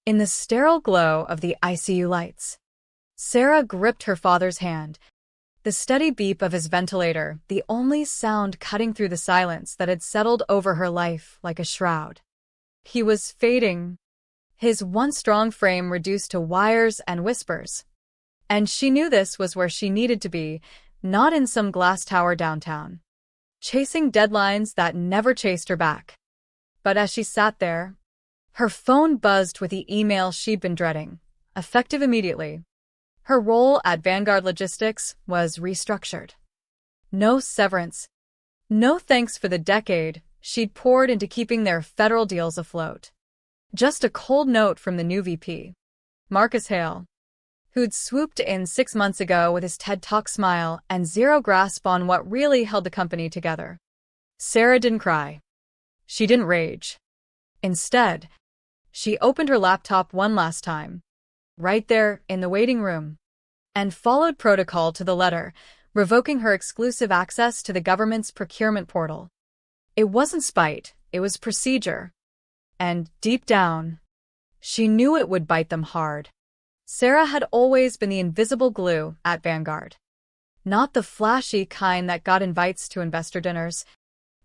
In the sterile glow of the ICU lights, Sarah gripped her father's hand, the steady beep of his ventilator, the only sound cutting through the silence that had settled over her life like a shroud. He was fading, his once strong frame reduced to wires and whispers. And she knew this was where she needed to be, not in some glass tower downtown, chasing deadlines that never chased her back. But as she sat there, her phone buzzed with the email she'd been dreading, effective immediately. Her role at Vanguard Logistics was restructured. No severance, no thanks for the decade she'd poured into keeping their federal deals afloat. Just a cold note from the new VP, Marcus Hale, who'd swooped in 6 months ago with his TED Talk smile and zero grasp on what really held the company together. Sarah didn't cry. She didn't rage. Instead, she opened her laptop one last time, right there in the waiting room, and followed protocol to the letter, revoking her exclusive access to the government's procurement portal. It wasn't spite, it was procedure. And deep down, she knew it would bite them hard. Sarah had always been the invisible glue at Vanguard. Not the flashy kind that got invites to investor dinners,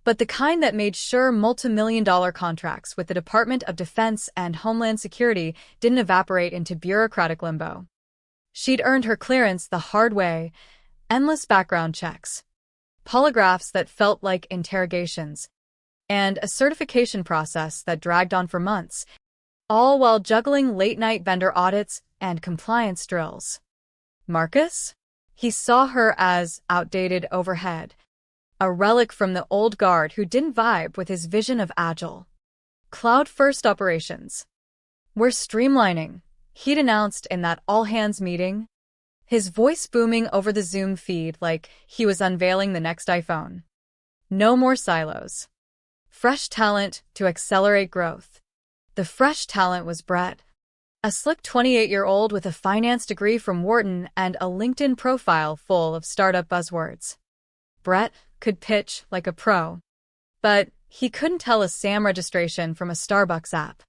but the kind that made sure multi-million-dollar contracts with the Department of Defense and Homeland Security didn't evaporate into bureaucratic limbo. She'd earned her clearance the hard way, endless background checks, polygraphs that felt like interrogations, and a certification process that dragged on for months, all while juggling late-night vendor audits and compliance drills. Marcus? He saw her as outdated overhead, a relic from the old guard who didn't vibe with his vision of agile, cloud-first operations. "We're streamlining," he'd announced in that all-hands meeting, his voice booming over the Zoom feed like he was unveiling the next iPhone. No more silos. Fresh talent to accelerate growth. The fresh talent was Brett, a slick 28-year-old with a finance degree from Wharton and a LinkedIn profile full of startup buzzwords. Brett could pitch like a pro, but he couldn't tell a SAM registration from a Starbucks app.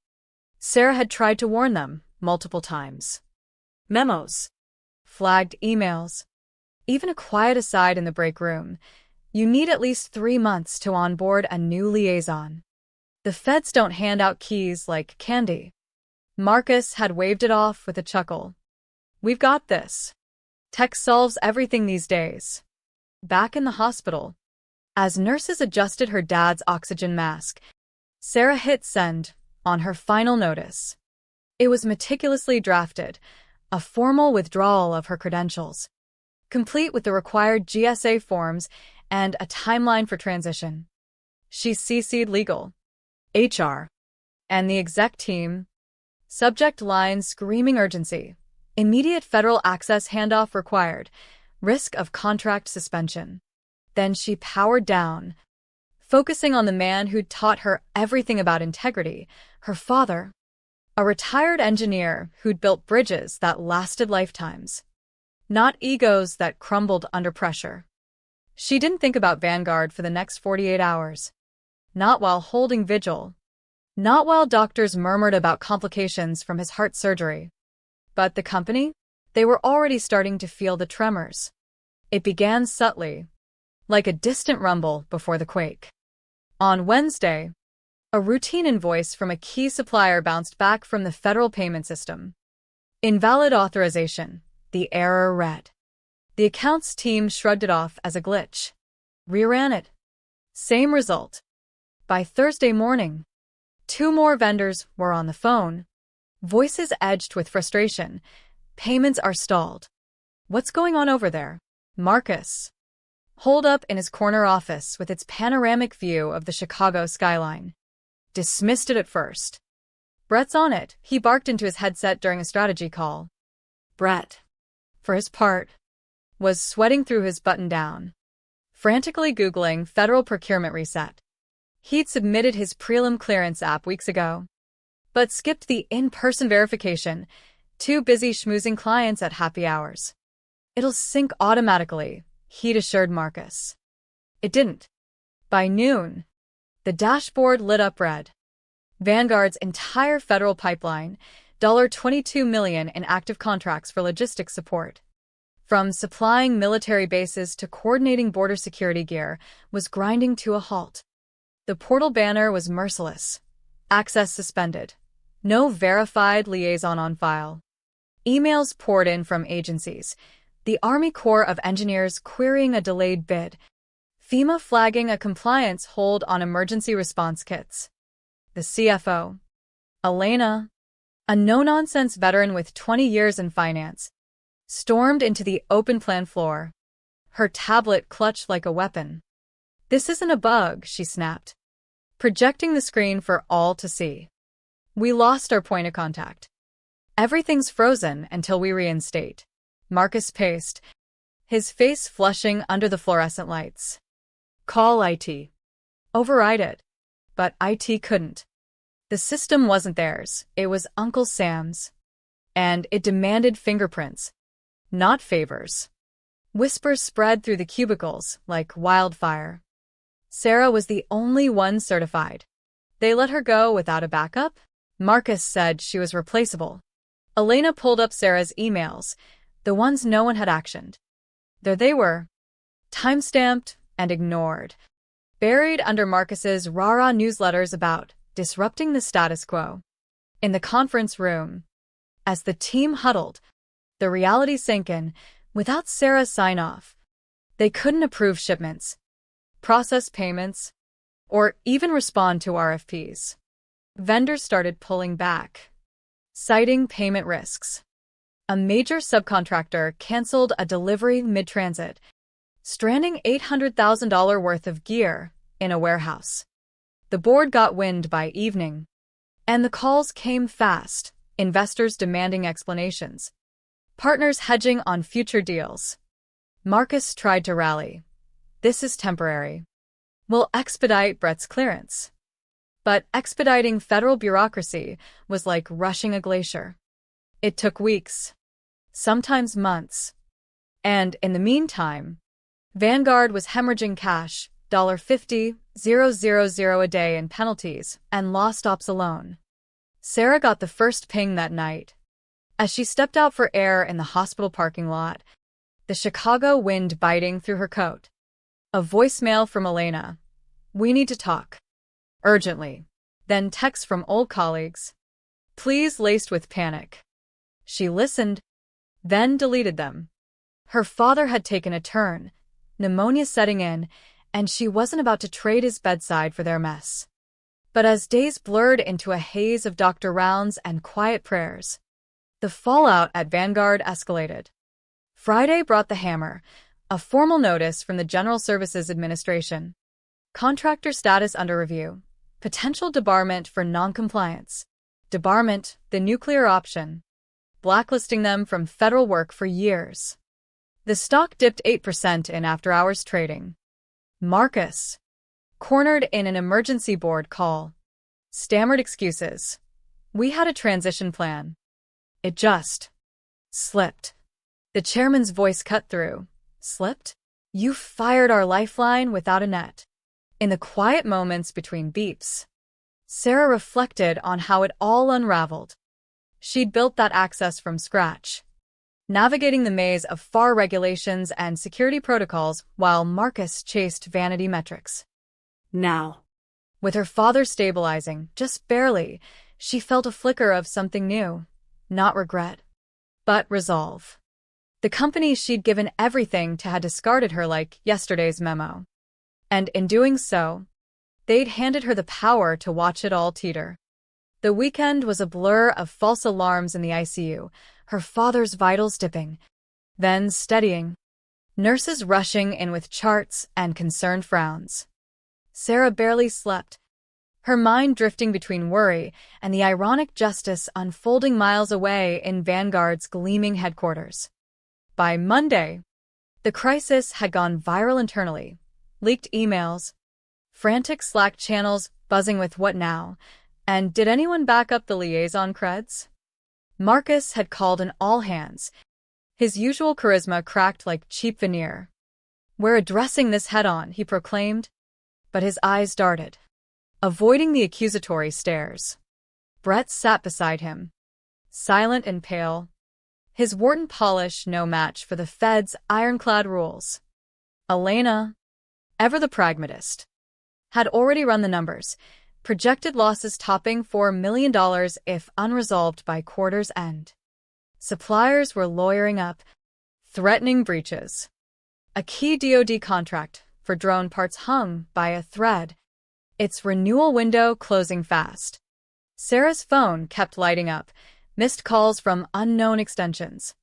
Sarah had tried to warn them multiple times. Memos, flagged emails, even a quiet aside in the break room. You need at least 3 months to onboard a new liaison. The feds don't hand out keys like candy. Marcus had waved it off with a chuckle. "We've got this. Tech solves everything these days." Back in the hospital, as nurses adjusted her dad's oxygen mask, Sarah hit send on her final notice. It was meticulously drafted, a formal withdrawal of her credentials, complete with the required GSA forms and a timeline for transition. She CC'd legal, HR, and the exec team. Subject line screaming urgency. Immediate federal access handoff required. Risk of contract suspension. Then she powered down, focusing on the man who'd taught her everything about integrity, her father, a retired engineer who'd built bridges that lasted lifetimes, not egos that crumbled under pressure. She didn't think about Vanguard for the next 48 hours. Not while holding vigil. Not while doctors murmured about complications from his heart surgery. But the company? They were already starting to feel the tremors. It began subtly, like a distant rumble before the quake. On Wednesday, a routine invoice from a key supplier bounced back from the federal payment system. Invalid authorization, the error read. The accounts team shrugged it off as a glitch. Reran it. Same result. By Thursday morning, 2 more vendors were on the phone, voices edged with frustration. "Payments are stalled." "What's going on over there?" Marcus, holed up in his corner office with its panoramic view of the Chicago skyline, dismissed it at first. "Brett's on it," he barked into his headset during a strategy call. Brett, for his part, was sweating through his button-down, frantically Googling federal procurement reset. He'd submitted his prelim clearance app weeks ago, but skipped the in-person verification, too busy schmoozing clients at happy hours. "It'll sync automatically," he'd assured Marcus. It didn't. By noon, the dashboard lit up red. Vanguard's entire federal pipeline, $22 million in active contracts for logistics support. From supplying military bases to coordinating border security gear was grinding to a halt. The portal banner was merciless. Access suspended. No verified liaison on file. Emails poured in from agencies. The Army Corps of Engineers querying a delayed bid. FEMA flagging a compliance hold on emergency response kits. The CFO, Elena, a no-nonsense veteran with 20 years in finance, stormed into the open plan floor. Her tablet clutched like a weapon. "This isn't a bug," she snapped, projecting the screen for all to see. "We lost our point of contact. Everything's frozen until we reinstate." Marcus paced, his face flushing under the fluorescent lights. "Call IT. Override it." But IT couldn't. The system wasn't theirs, it was Uncle Sam's. And it demanded fingerprints, not favors. Whispers spread through the cubicles like wildfire. Sarah was the only one certified. They let her go without a backup? Marcus said she was replaceable. Elena pulled up Sarah's emails, the ones no one had actioned. There they were, time-stamped and ignored, buried under Marcus's rah-rah newsletters about disrupting the status quo. In the conference room, as the team huddled, the reality sank in. Without Sarah's sign-off, they couldn't approve shipments, process payments, or even respond to RFPs. Vendors started pulling back, citing payment risks. A major subcontractor canceled a delivery mid-transit, stranding $800,000 worth of gear in a warehouse. The board got wind by evening, and the calls came fast, investors demanding explanations, partners hedging on future deals. Marcus tried to rally. "This is temporary. We'll expedite Brett's clearance." But expediting federal bureaucracy was like rushing a glacier. It took weeks, sometimes months. And in the meantime, Vanguard was hemorrhaging cash, $50,000 a day in penalties and lost ops alone. Sarah got the first ping that night. As she stepped out for air in the hospital parking lot, the Chicago wind biting through her coat. A voicemail from Elena. "We need to talk. Urgently." Then texts from old colleagues. Please, laced with panic. She listened, then deleted them. Her father had taken a turn, pneumonia setting in, and she wasn't about to trade his bedside for their mess. But as days blurred into a haze of doctor rounds and quiet prayers, the fallout at Vanguard escalated. Friday brought the hammer, a formal notice from the General Services Administration. Contractor status under review. Potential debarment for noncompliance. Debarment, the nuclear option. Blacklisting them from federal work for years. The stock dipped 8% in after-hours trading. Marcus, cornered in an emergency board call, stammered excuses. "We had a transition plan. It just slipped." The chairman's voice cut through. "Slipped? You fired our lifeline without a net." In the quiet moments between beeps, Sarah reflected on how it all unraveled. She'd built that access from scratch, navigating the maze of FAR regulations and security protocols while Marcus chased vanity metrics. Now, with her father stabilizing, just barely, she felt a flicker of something new. Not regret, but resolve. The company she'd given everything to had discarded her like yesterday's memo. And in doing so, they'd handed her the power to watch it all teeter. The weekend was a blur of false alarms in the ICU, her father's vitals dipping, then steadying, nurses rushing in with charts and concerned frowns. Sarah barely slept, her mind drifting between worry and the ironic justice unfolding miles away in Vanguard's gleaming headquarters. By Monday, the crisis had gone viral internally. Leaked emails, frantic Slack channels buzzing with what now, and did anyone back up the liaison creds? Marcus had called an all-hands, his usual charisma cracked like cheap veneer. "We're addressing this head-on," he proclaimed, but his eyes darted, avoiding the accusatory stares. Brett sat beside him, silent and pale, his Wharton polish no match for the Fed's ironclad rules. Elena, ever the pragmatist, had already run the numbers, projected losses topping $4 million if unresolved by quarter's end. Suppliers were lawyering up, threatening breaches. A key DoD contract for drone parts hung by a thread, its renewal window closing fast. Sarah's phone kept lighting up, missed calls from unknown extensions,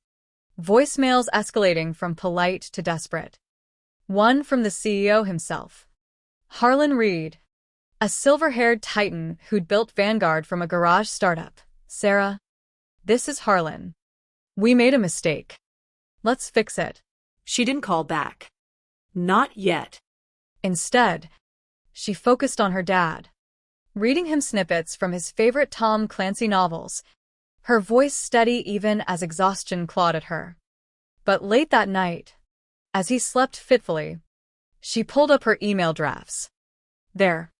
voicemails escalating from polite to desperate. One from the CEO himself, Harlan Reed, a silver-haired titan who'd built Vanguard from a garage startup. Sarah, this is Harlan. We made a mistake. Let's fix it. She didn't call back. Not yet. Instead, she focused on her dad, reading him snippets from his favorite Tom Clancy novels, her voice steady even as exhaustion clawed at her. But late that night, as he slept fitfully, she pulled up her email drafts. There,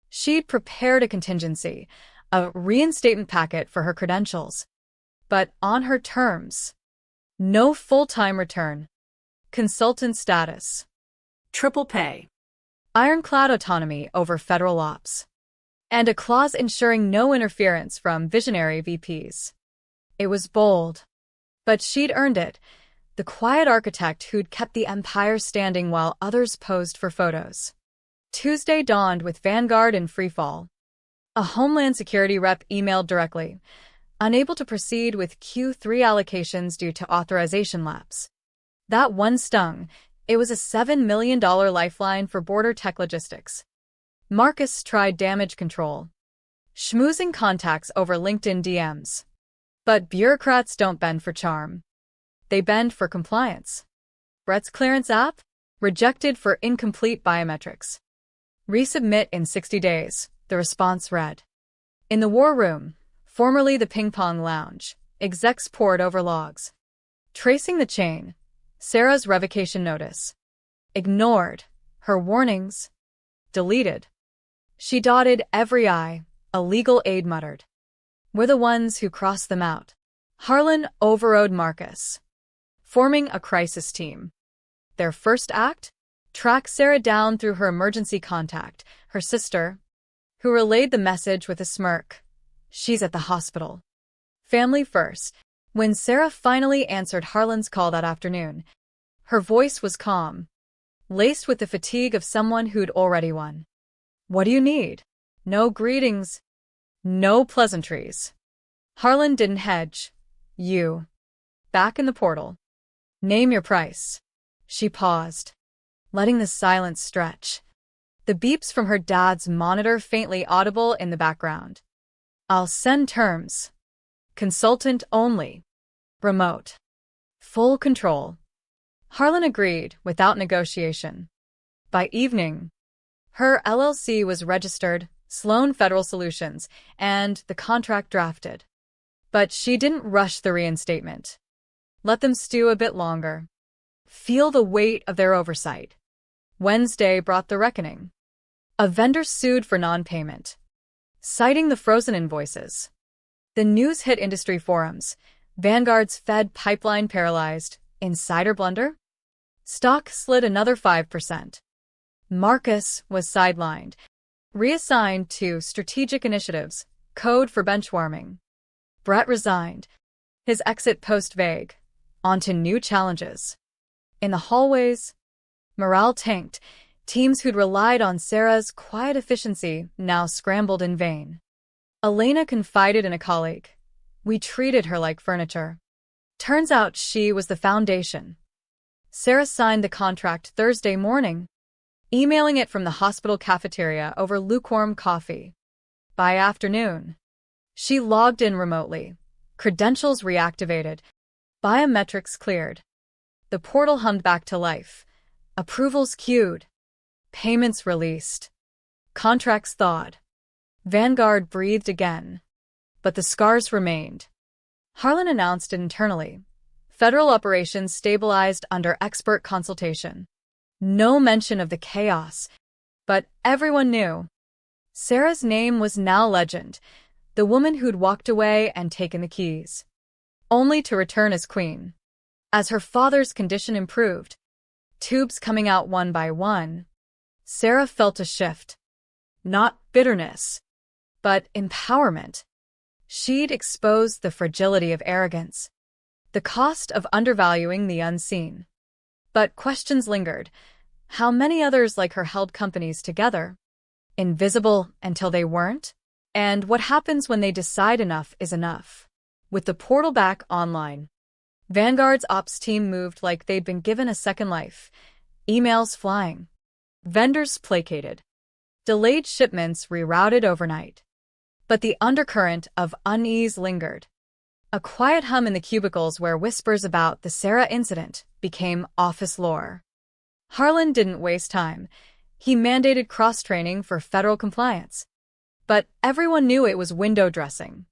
she'd prepared a contingency, a reinstatement packet for her credentials, but on her terms. No full-time return. Consultant status. Triple pay. Ironclad autonomy over federal ops. And a clause ensuring no interference from visionary VPs. It was bold, but she'd earned it, the quiet architect who'd kept the empire standing while others posed for photos. Tuesday dawned with Vanguard in freefall. A Homeland Security rep emailed directly, unable to proceed with Q3 allocations due to authorization lapse. That one stung. It was a $7 million lifeline for border tech logistics. Marcus tried damage control, schmoozing contacts over LinkedIn DMs. But bureaucrats don't bend for charm. They bend for compliance. Brett's clearance app? Rejected for incomplete biometrics. Resubmit in 60 days, the response read. In the war room, formerly the ping-pong lounge, execs pored over logs. Tracing the chain, Sarah's revocation notice. Ignored. Her warnings. Deleted. She dotted every I, a legal aid muttered. We're the ones who crossed them out. Harlan overrode Marcus, forming a crisis team. Their first act? Track Sarah down through her emergency contact, her sister, who relayed the message with a smirk. She's at the hospital. Family first. When Sarah finally answered Harlan's call that afternoon, her voice was calm, laced with the fatigue of someone who'd already won. What do you need? No greetings. No pleasantries. Harlan didn't hedge. You. Back in the portal. Name your price. She paused, letting the silence stretch. The beeps from her dad's monitor faintly audible in the background. I'll send terms. Consultant only. Remote. Full control. Harlan agreed without negotiation. By evening, her LLC was registered, Sloan Federal Solutions, and the contract drafted. But she didn't rush the reinstatement. Let them stew a bit longer. Feel the weight of their oversight. Wednesday brought the reckoning. A vendor sued for non-payment, citing the frozen invoices. The news hit industry forums. Vanguard's Fed pipeline paralyzed. Insider blunder? Stock slid another 5%. Marcus was sidelined, reassigned to strategic initiatives, code for benchwarming. Brett resigned, his exit post vague, onto new challenges. In the hallways, morale tanked. Teams who'd relied on Sarah's quiet efficiency now scrambled in vain. Elena confided in a colleague. We treated her like furniture. Turns out she was the foundation. Sarah signed the contract Thursday morning, emailing it from the hospital cafeteria over lukewarm coffee. By afternoon, she logged in remotely, credentials reactivated, biometrics cleared. The portal hummed back to life, approvals queued, payments released, contracts thawed. Vanguard breathed again, but the scars remained. Harlan announced it internally. Federal operations stabilized under expert consultation. No mention of the chaos, but everyone knew. Sarah's name was now legend, the woman who'd walked away and taken the keys, only to return as queen. As her father's condition improved, tubes coming out one by one, Sarah felt a shift. Not bitterness, but empowerment. She'd exposed the fragility of arrogance, the cost of undervaluing the unseen. But questions lingered. How many others like her held companies together? Invisible until they weren't? And what happens when they decide enough is enough? With the portal back online, Vanguard's ops team moved like they'd been given a second life. Emails flying. Vendors placated. Delayed shipments rerouted overnight. But the undercurrent of unease lingered. A quiet hum in the cubicles where whispers about the Sarah incident became office lore. Harlan didn't waste time. He mandated cross-training for federal compliance. But everyone knew it was window dressing.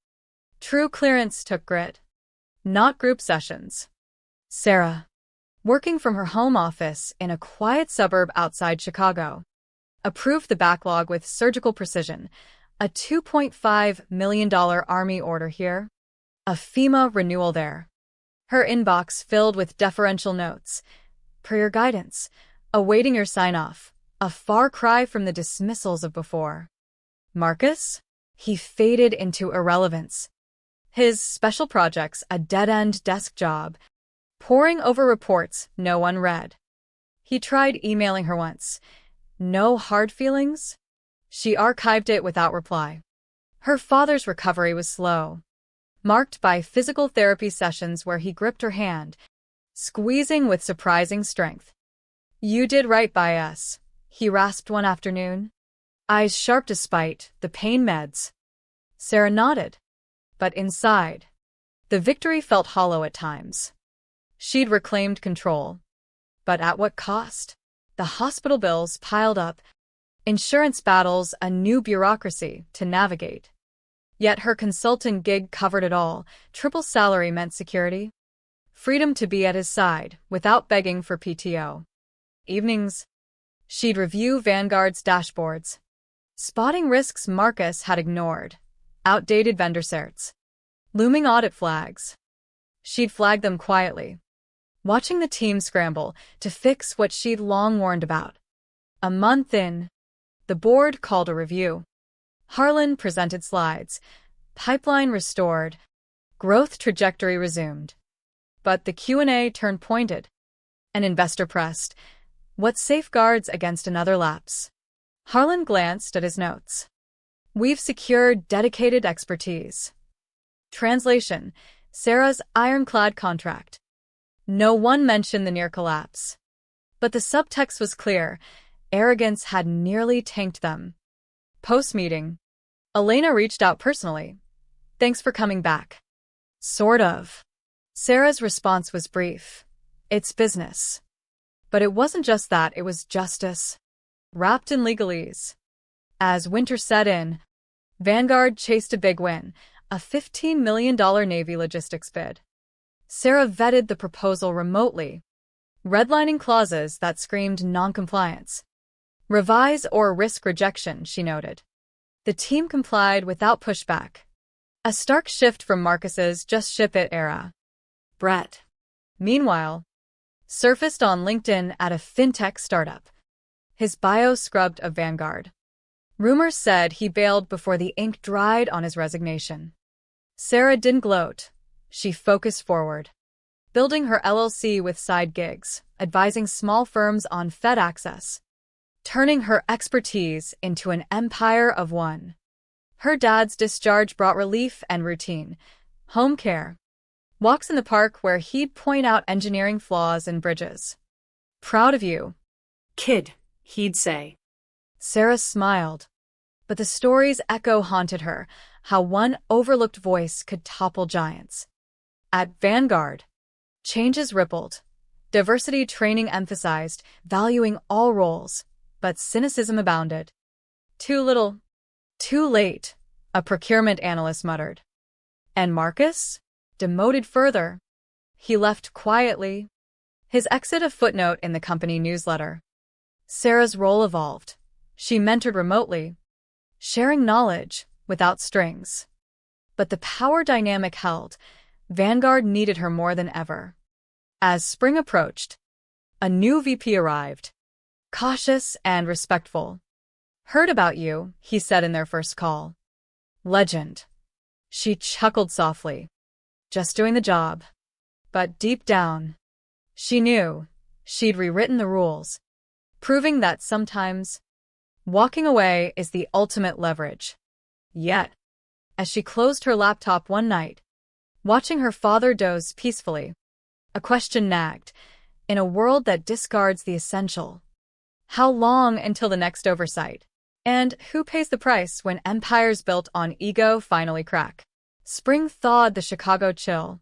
True clearance took grit, not group sessions. Sarah, working from her home office in a quiet suburb outside Chicago, approved the backlog with surgical precision. A $2.5 million Army order here, a FEMA renewal there. Her inbox filled with deferential notes. Per your guidance, awaiting your sign-off, a far cry from the dismissals of before. Marcus? He faded into irrelevance. His special projects a dead-end desk job, poring over reports no one read. He tried emailing her once. No hard feelings? She archived it without reply. Her father's recovery was slow, marked by physical therapy sessions where he gripped her hand, squeezing with surprising strength. You did right by us, he rasped one afternoon. Eyes sharp despite the pain meds. Sarah nodded. But inside, the victory felt hollow at times. She'd reclaimed control. But at what cost? The hospital bills piled up, insurance battles, a new bureaucracy to navigate. Yet her consultant gig covered it all. Triple salary meant security, freedom to be at his side without begging for PTO. Evenings, she'd review Vanguard's dashboards, spotting risks Marcus had ignored, outdated vendor certs, looming audit flags. She'd flag them quietly, watching the team scramble to fix what she'd long warned about. A month in, the board called a review. Harlan presented slides, pipeline restored, growth trajectory resumed. But the Q&A turned pointed. An investor pressed, what safeguards against another lapse? Harlan glanced at his notes. We've secured dedicated expertise. Translation, Sarah's ironclad contract. No one mentioned the near collapse. But the subtext was clear. Arrogance had nearly tanked them. Post-meeting, Elena reached out personally. Thanks for coming back. Sort of. Sarah's response was brief. It's business. But it wasn't just that, it was justice, wrapped in legalese. As winter set in, Vanguard chased a big win, a $15 million Navy logistics bid. Sarah vetted the proposal remotely, redlining clauses that screamed noncompliance. Revise or risk rejection, she noted. The team complied without pushback. A stark shift from Marcus's just ship it era. Brett, meanwhile, surfaced on LinkedIn at a fintech startup. His bio scrubbed of Vanguard. Rumors said he bailed before the ink dried on his resignation. Sarah didn't gloat. She focused forward, building her LLC with side gigs, advising small firms on Fed access, turning her expertise into an empire of one. Her dad's discharge brought relief and routine, home care, walks in the park where he'd point out engineering flaws in bridges. Proud of you, Kid, he'd say. Sarah smiled, but the story's echo haunted her, how one overlooked voice could topple giants. At Vanguard, changes rippled, diversity training emphasized, valuing all roles, but cynicism abounded. Too little, too late, a procurement analyst muttered. And Marcus? Demoted further. He left quietly. His exit a footnote in the company newsletter. Sarah's role evolved. She mentored remotely, sharing knowledge without strings. But the power dynamic held. Vanguard needed her more than ever. As spring approached, a new VP arrived. Cautious and respectful. "Heard about you," he said in their first call. "Legend." She chuckled softly. "Just doing the job." But deep down, she knew she'd rewritten the rules, proving that sometimes walking away is the ultimate leverage. Yet, as she closed her laptop one night, watching her father doze peacefully, a question nagged. In a world that discards the essential, how long until the next oversight? And who pays the price when empires built on ego finally crack? Spring thawed the Chicago chill,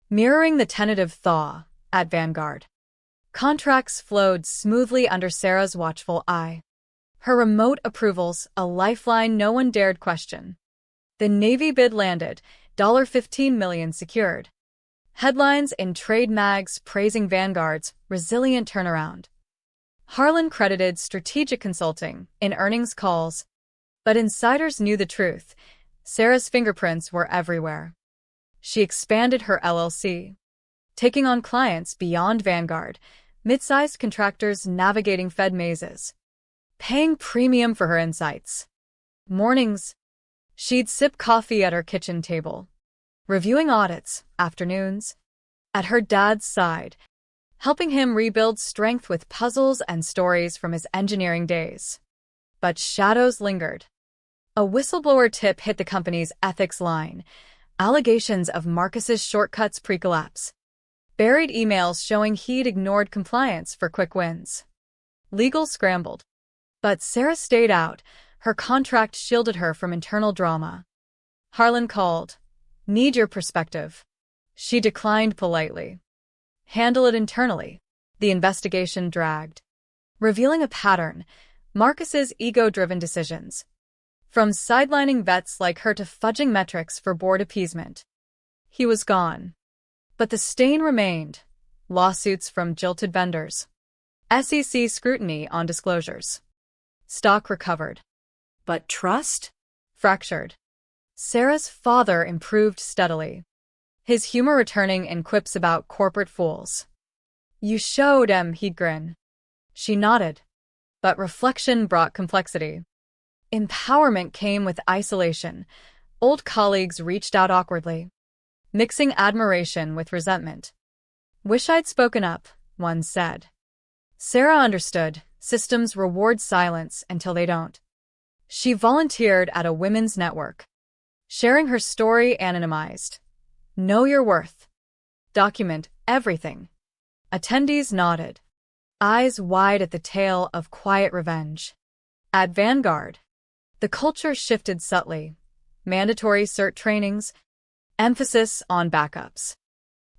mirroring the tentative thaw at Vanguard. Contracts flowed smoothly under Sarah's watchful eye. Her remote approvals, a lifeline no one dared question. The Navy bid landed, $15 million secured. Headlines in trade mags praising Vanguard's resilient turnaround. Harlan credited strategic consulting in earnings calls, but insiders knew the truth. Sarah's fingerprints were everywhere. She expanded her LLC, taking on clients beyond Vanguard, mid-sized contractors navigating Fed mazes, paying premium for her insights. Mornings, she'd sip coffee at her kitchen table, reviewing audits. Afternoons, at her dad's side, helping him rebuild strength with puzzles and stories from his engineering days. But shadows lingered. A whistleblower tip hit the company's ethics line, allegations of Marcus's shortcuts pre-collapse, buried emails showing he'd ignored compliance for quick wins. Legal scrambled. But Sarah stayed out. Her contract shielded her from internal drama. Harlan called. "Need your perspective." She declined politely. "Handle it internally." The investigation dragged, revealing a pattern: Marcus's ego-driven decisions, from sidelining vets like her to fudging metrics for board appeasement. He was gone. But the stain remained: lawsuits from jilted vendors, SEC scrutiny on disclosures. Stock recovered. But trust? Fractured. Sarah's father improved steadily, his humor returning in quips about corporate fools. "You showed 'em," he'd grin. She nodded. But reflection brought complexity. Empowerment came with isolation. Old colleagues reached out awkwardly, mixing admiration with resentment. "Wish I'd spoken up," one said. Sarah understood. Systems reward silence until they don't. She volunteered at a women's network, sharing her story anonymized. "Know your worth. Document everything." Attendees nodded, eyes wide at the tale of quiet revenge. At Vanguard, the culture shifted subtly. Mandatory CERT trainings, emphasis on backups.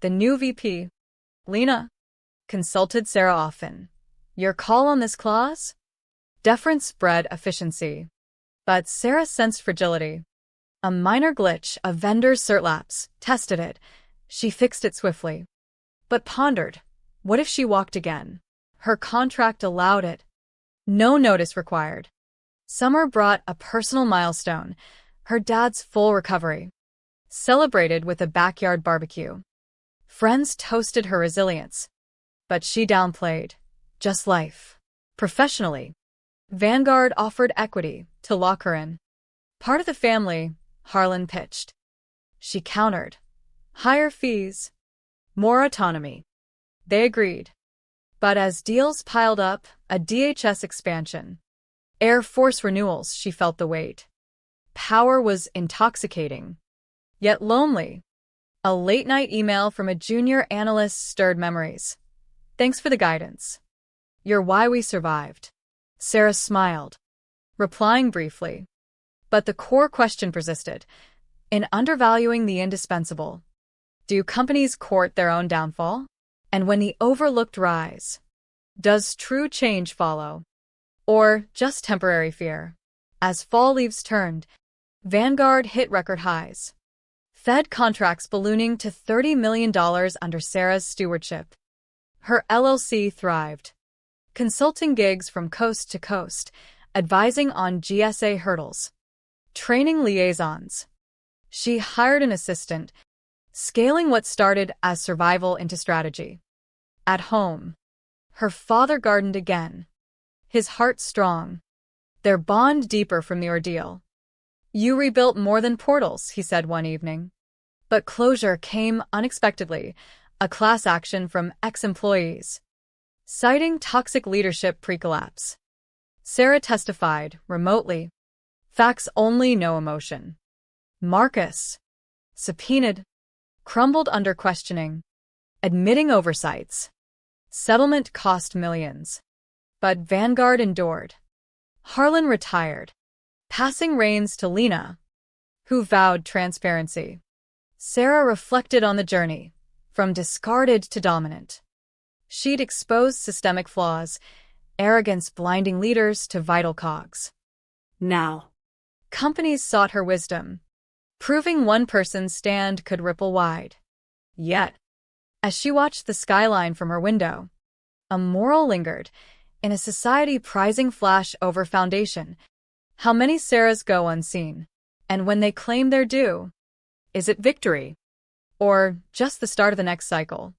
The new VP, Lena, consulted Sarah often. "Your call on this clause?" Deference bred efficiency. But Sarah sensed fragility. A minor glitch, a vendor's CERT lapse, tested it. She fixed it swiftly. But pondered, what if she walked again? Her contract allowed it. No notice required. Summer brought a personal milestone: her dad's full recovery, celebrated with a backyard barbecue. Friends toasted her resilience, but she downplayed. Just life. Professionally, Vanguard offered equity to lock her in. "Part of the family," Harlan pitched. She countered. "Higher fees, more autonomy." They agreed. But as deals piled up, a DHS expansion, Air Force renewals, she felt the weight. Power was intoxicating, yet lonely. A late-night email from a junior analyst stirred memories. "Thanks for the guidance. You're why we survived." Sarah smiled, replying briefly. But the core question persisted. In undervaluing the indispensable, do companies court their own downfall? And when the overlooked rise, does true change follow? Or just temporary fear? As fall leaves turned, Vanguard hit record highs. Fed contracts ballooning to $30 million under Sarah's stewardship. Her LLC thrived, consulting gigs from coast to coast, advising on GSA hurdles, training liaisons. She hired an assistant, scaling what started as survival into strategy. At home, her father gardened again, his heart strong, their bond deeper from the ordeal. "You rebuilt more than portals," he said one evening. But closure came unexpectedly, a class action from ex-employees, citing toxic leadership pre-collapse. Sarah testified, remotely. Facts only, no emotion. Marcus, subpoenaed, crumbled under questioning, admitting oversights. Settlement cost millions. But Vanguard endured. Harlan retired, passing reins to Lena, who vowed transparency. Sarah reflected on the journey, from discarded to dominant. She'd exposed systemic flaws, arrogance blinding leaders to vital cogs. Now, Companies sought her wisdom, proving one person's stand could ripple wide. Yet, as she watched the skyline from her window, a moral lingered, in a society prizing flash over foundation. How many Sarahs go unseen? And when they claim their due, is it victory? Or just the start of the next cycle?